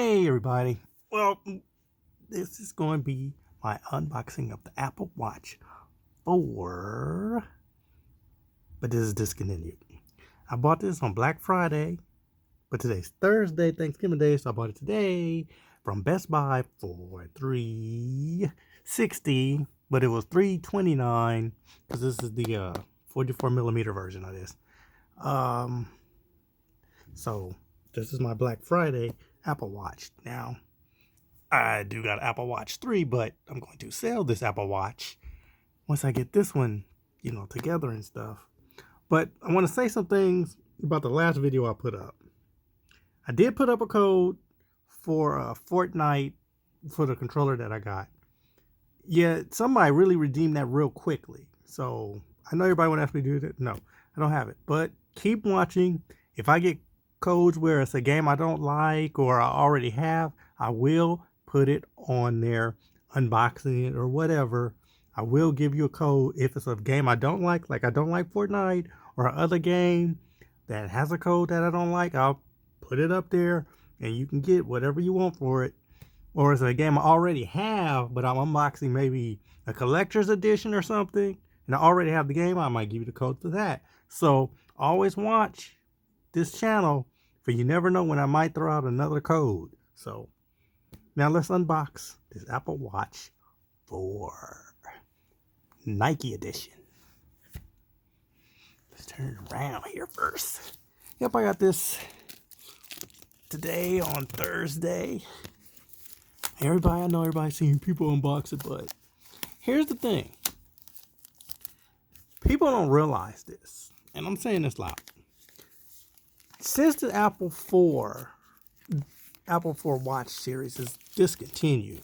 Hey everybody. Well, this is going to be my unboxing of the Apple Watch 4, but this is discontinued. I bought this on Black Friday, but today's Thursday, Thanksgiving Day, so I bought it today from Best Buy for $360, but it was $329 because this is the 44 millimeter version of this. So this is my Black Friday Apple Watch. Now, I do got an Apple Watch 3, but I'm going to sell this Apple Watch once I get this one, together and stuff. But I want to say some things about the last video I put up. I did put up a code for Fortnite for the controller that I got. Yeah, somebody really redeemed that real quickly. So I know everybody would ask me to do that. No, I don't have it. But keep watching. If I get codes where it's a game I don't like or I already have, I will put it on there, unboxing it or whatever. I will give you a code if it's a game I don't like I don't like Fortnite, or another game that has a code that I don't like. I'll put it up there and you can get whatever you want for it. Or it's a game I already have, but I'm unboxing maybe a collector's edition or something, and I already have the game, I might give you the code for that. So always watch this channel, for you never know when I might throw out another code. So now let's unbox this Apple Watch 4 Nike edition. Let's turn it around here first. Yep, I got this today on Thursday. I know everybody's seen people unbox it, but here's the thing. People don't realize this, and I'm saying this loud. Since the Apple 4 Watch series is discontinued,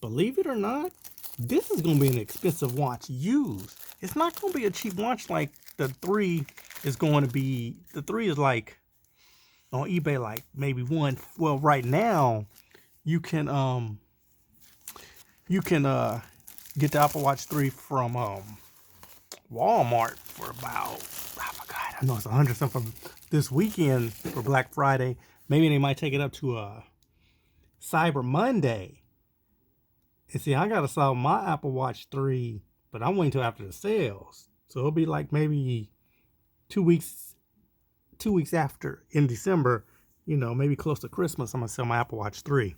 believe it or not, this is going to be an expensive watch used. It's not going to be a cheap watch like the 3 is going to be. The 3 is like on eBay like maybe one. Well, right now you can get the Apple Watch 3 from Walmart for about, I forgot, I know it's 100 something this weekend for Black Friday. Maybe they might take it up to Cyber Monday. And see, I gotta sell my Apple Watch 3, but I'm waiting till after the sales. So it'll be like maybe 2 weeks after, in December, maybe close to Christmas, I'm gonna sell my Apple Watch 3.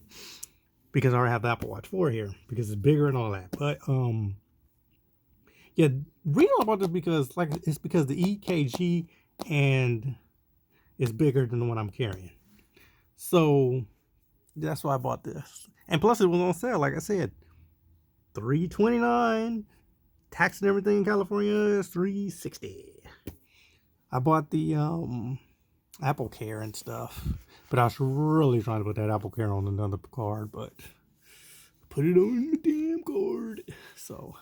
Because I already have the Apple Watch 4 here, because it's bigger and all that. But yeah, read all about this because it's because the EKG and it's bigger than the one I'm carrying. So that's why I bought this. And plus it was on sale, like I said, $329. Tax and everything in California is $360. I bought the Apple Care and stuff, but I was really trying to put that Apple Care on another card, but put it on the damn card. So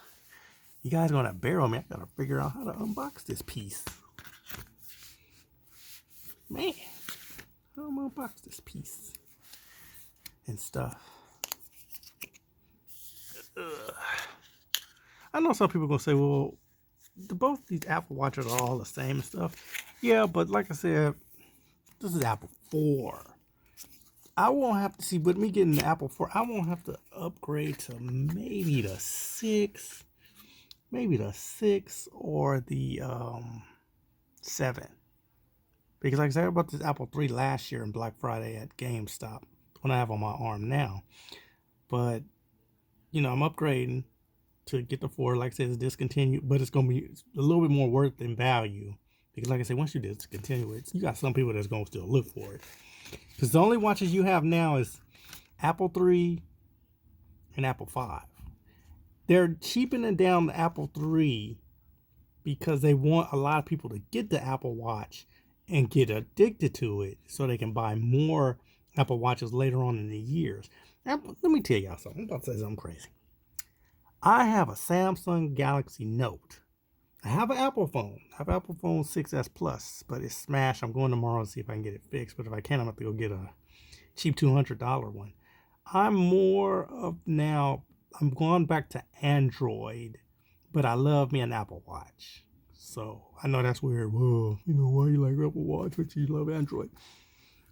you guys gonna bear on me. I gotta figure out how to unbox this piece. Man, how am I gonna unbox this piece and stuff? I know some people are gonna say, well, both these Apple Watches are all the same and stuff. Yeah, but like I said, this is Apple 4. I won't have to see, with me getting the Apple 4, I won't have to upgrade to maybe the 6 or the 7. Because like I said, I bought this Apple 3 last year on Black Friday at GameStop, when I have on my arm now. But, I'm upgrading to get the 4. Like I said, it's discontinued, but it's going to be a little bit more worth than value. Because like I said, once you discontinue it, you got some people that's going to still look for it. Because the only watches you have now is Apple 3 and Apple 5. They're cheapening down the Apple 3 because they want a lot of people to get the Apple Watch and get addicted to it so they can buy more Apple Watches later on in the years. Now, let me tell y'all something. I'm about to say something crazy. I have a Samsung Galaxy Note. I have an Apple phone. I have an Apple phone 6S Plus, but it's smashed. I'm going tomorrow to see if I can get it fixed. But if I can't, I'm going to have to go get a cheap $200 one. I'm going back to Android, but I love me an Apple Watch. So I know that's weird. Well, why you like Apple Watch, but you love Android.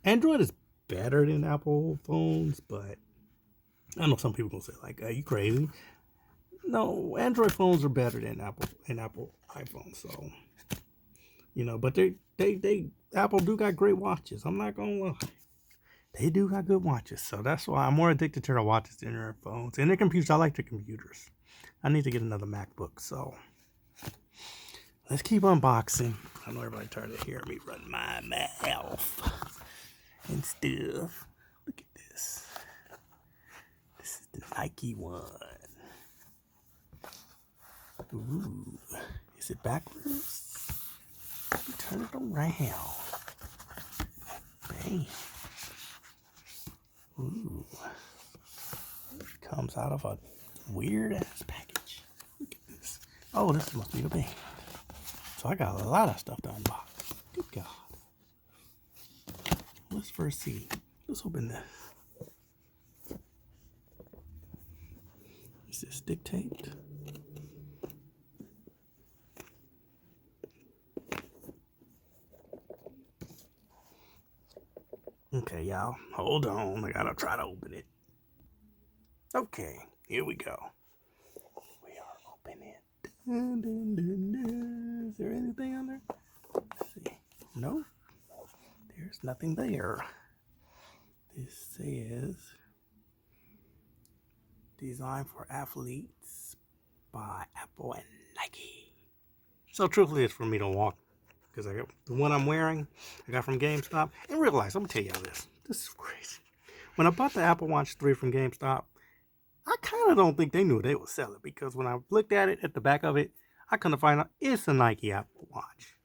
Android is better than Apple phones, but I know some people gonna say like, "Are you crazy?" No, Android phones are better than Apple iPhones. So but they Apple do got great watches. I'm not gonna lie, they do got good watches. So that's why I'm more addicted to their watches than their phones and their computers. I like their computers. I need to get another MacBook. So let's keep unboxing. I know everybody tired of hearing me run my mouth and stuff. Look at this. This is the Nike one. Ooh, is it backwards? Turn it around. Bang. Ooh. It comes out of a weird ass package. Look at this. Oh, this must be the band. So I got a lot of stuff to unbox. Good God. Let's first see. Let's open this. Is this stick taped? Okay, y'all. Hold on. I gotta try to open it. Okay, here we go. We are opening it. Dun, dun, dun, dun. Is there anything on there? Let's see. No. There's nothing there. This says designed for athletes by Apple and Nike. So truthfully, it's for me to walk because I got the one I'm wearing. I got from GameStop. And realize, I'm gonna tell y'all this. This is crazy. When I bought the Apple Watch 3 from GameStop, I kind of don't think they knew they would sell it because when I looked at it at the back of it, I couldn't find out it's a Nike Apple Watch.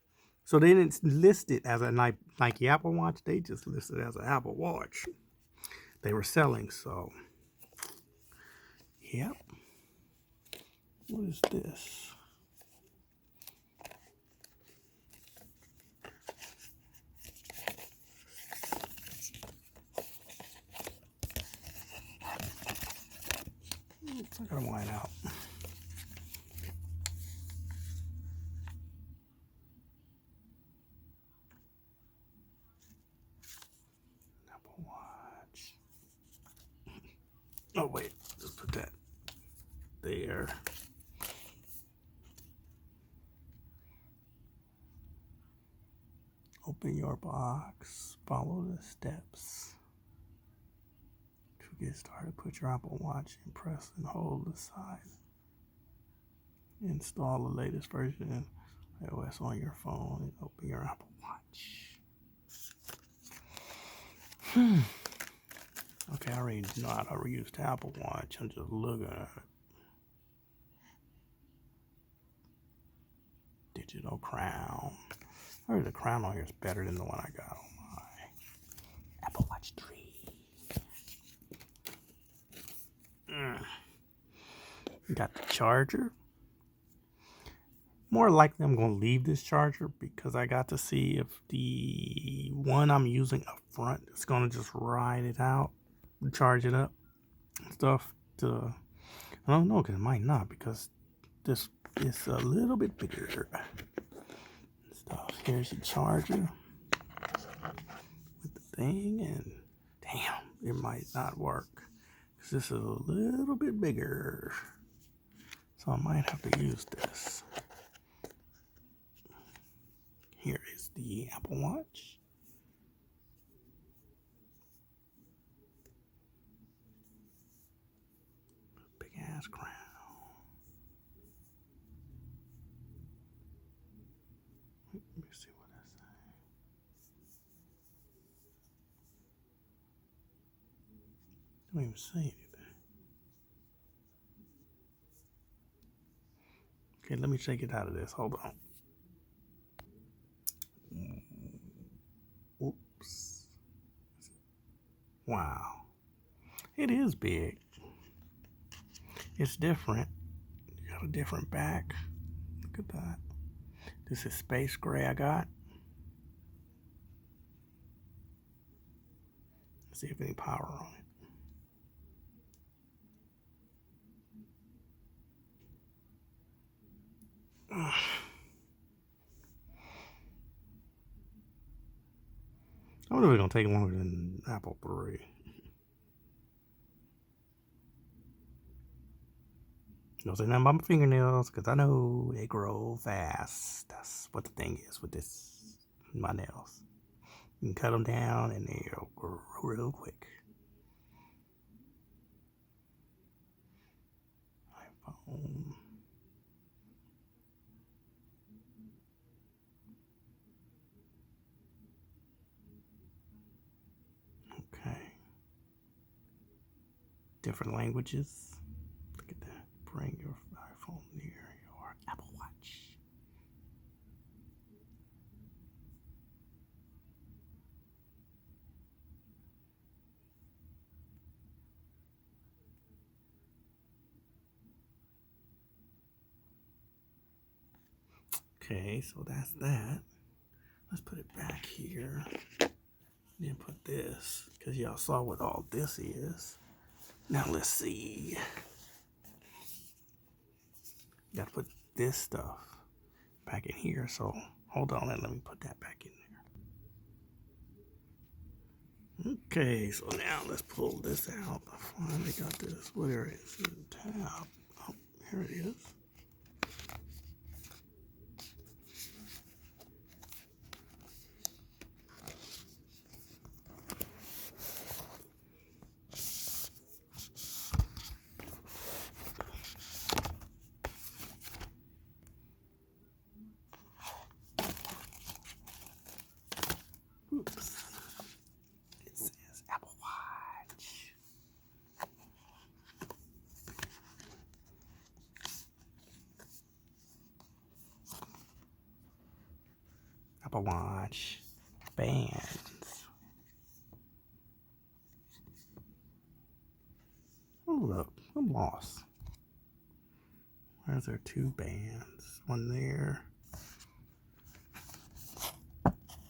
So they didn't list it as a Nike Apple Watch. They just listed it as an Apple Watch they were selling. So, yep. What is this? Oops, I gotta wind out. Apple Watch. Oh wait, just put that there. Open your box. Follow the steps. To get started, put your Apple Watch and press and hold the side. Install the latest version of iOS on your phone and open your Apple Watch. Okay, I already know how to use the Apple Watch. I'm just looking at it. Digital crown. I heard the crown on here is better than the one I got on my Apple Watch 3. Got the charger. More likely I'm going to leave this charger because I got to see if the one I'm using up front is going to just ride it out, charge it up and stuff. I don't know, because it might not, because this is a little bit bigger stuff. Here's your charger with the thing, and damn, it might not work because this is a little bit bigger. So I might have to use this. Here is the Apple Watch. Big ass crown. Let me see what I say. Don't even say anything. Okay, let me take it out of this. Hold on. Oops. Wow. It is big. It's different. You got a different back. Look at that. This is space gray I got. Let's see if any power on it. I wonder if it's gonna take longer than Apple 3. Don't say nothing about my fingernails, because I know they grow fast. That's what the thing is with my nails. You can cut them down and they'll grow real quick. iPhone. Okay. Different languages. Look at that. Bring your iPhone near your Apple Watch. Okay, so that's that. Let's put it back here. Then put this, because y'all saw what all this is. Now let's see. Gotta put this stuff back in here. So hold on and let me put that back in there. Okay, so now let's pull this out. I finally got this. Where is the tab? Oh, here it is. Oops. It says Apple Watch. Apple Watch bands. Oh look, I'm lost. Where's there two bands? One there.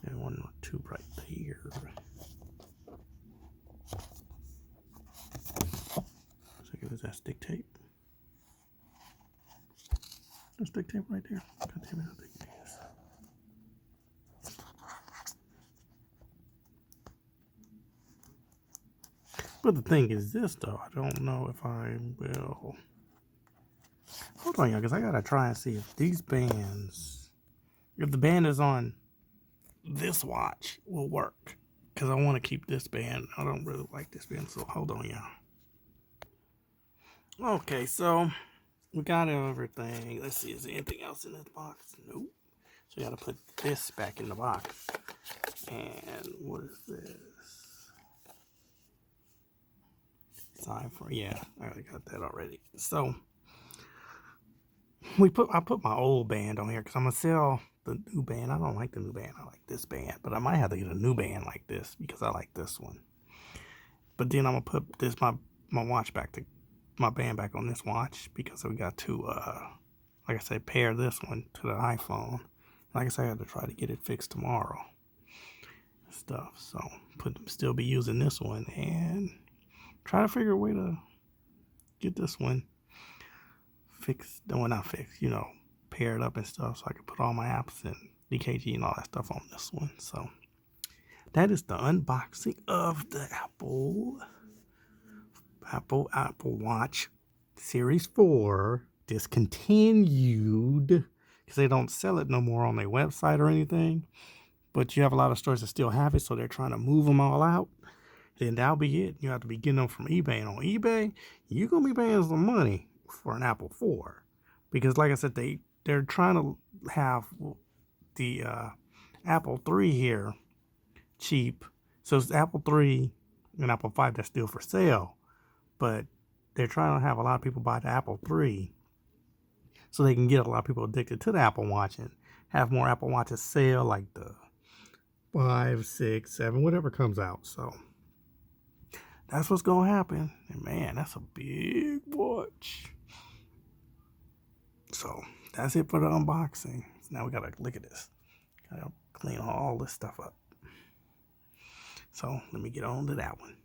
And one or two right here. So is that stick tape? There's stick tape right there. God damn it, how big it is. But the thing is this though, I don't know if I will. Hold on y'all, because I gotta try and see if these bands, if the band is on this watch, will work. Because I want to keep this band. I don't really like this band, so hold on y'all. Okay, so we got everything. Let's see, is there anything else in this box? Nope. So we gotta put this back in the box. And what is this? Sign for, yeah, I already got that already. So I put my old band on here because I'm gonna sell the new band. I don't like the new band. I like this band, but I might have to get a new band like this because I like this one. But then I'm gonna put this my watch back to my band back on this watch because we got to like I said, pair this one to the iPhone. Like I said, I have to try to get it fixed tomorrow. Stuff. So still be using this one and try to figure a way to get this one fixed. Well, not fixed, you know, paired up and stuff so I can put all my apps and DKG and all that stuff on this one. So that is the unboxing of the Apple Watch Series 4 Discontinued, because they don't sell it no more on their website or anything. But you have a lot of stores that still have it, so they're trying to move them all out. Then that'll be it. You have to be getting them from eBay. And on eBay, you're going to be paying some money for an Apple 4. Because like I said, they're trying to have the Apple 3 here cheap. So it's Apple 3 and Apple 5 that's still for sale. But they're trying to have a lot of people buy the Apple 3 so they can get a lot of people addicted to the Apple Watch and have more Apple Watches sell, like the 5, 6, 7, whatever comes out. So that's what's gonna happen. And man, that's a big watch. So that's it for the unboxing. Now we gotta look at this. Gotta clean all this stuff up. So let me get on to that one.